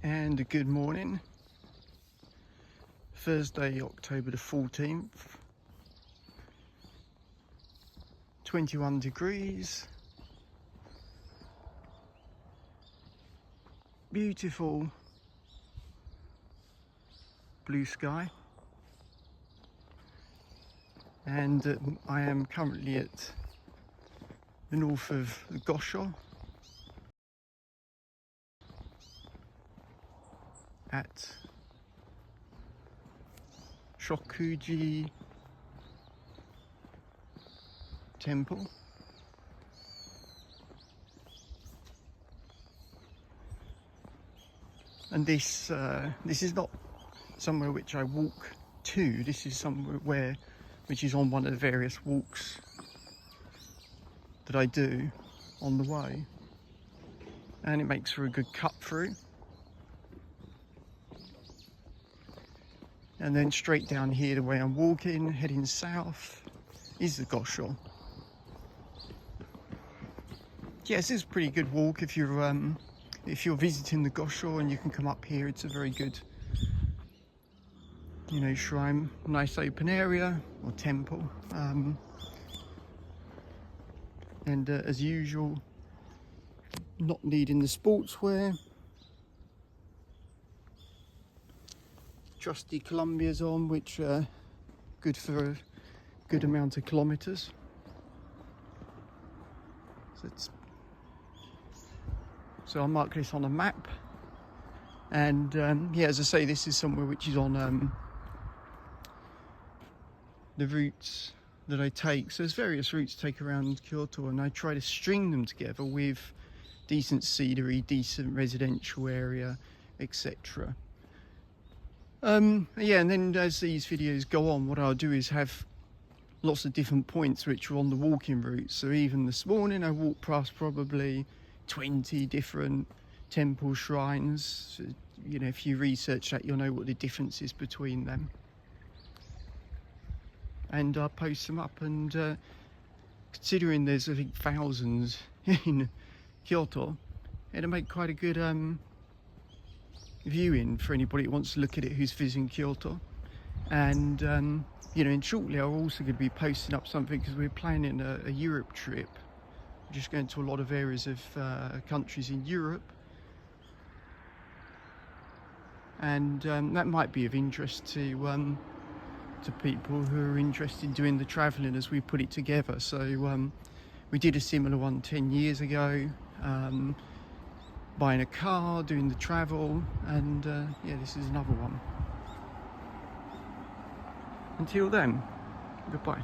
And a good morning. Thursday, October the 14th. 21 degrees. Beautiful blue sky. And I am currently at the north of Gosho at Shokoku-ji temple. And this is not somewhere which I walk to. This is somewhere which is on one of the various walks that I do on the way, and it makes for a good cut through. And then straight down here, the way I'm walking, heading south, is the Gosho. Yes, it's a pretty good walk if you're visiting the Gosho and you can come up here. It's a very good, shrine, nice open area or temple. And as usual, not needing the sportswear. Trusty Columbia's on, which are good for a good amount of kilometers. So I'll mark this on a map. And yeah, as I say, this is somewhere which is on the routes that I take. So there's various routes to take around Kyoto, and I try to string them together with decent scenery, decent residential area, etc. Yeah, and then as these videos go on, what I'll do is have lots of different points which are on the walking route. So even this morning I walked past probably 20 different temple shrines. So, if you research that, you'll know what the difference is between them. And I'll post them up, and considering there's, I think, thousands in Kyoto, it'll make quite a good viewing for anybody who wants to look at it who's visiting Kyoto. And and shortly I'm also going to be posting up something, because we're planning a Europe trip. We're just going to a lot of areas of countries in Europe, and that might be of interest to people who are interested in doing the travelling as we put it together. So we did a similar one 10 years ago, buying a car, doing the travel, and yeah, this is another one. Until then, goodbye.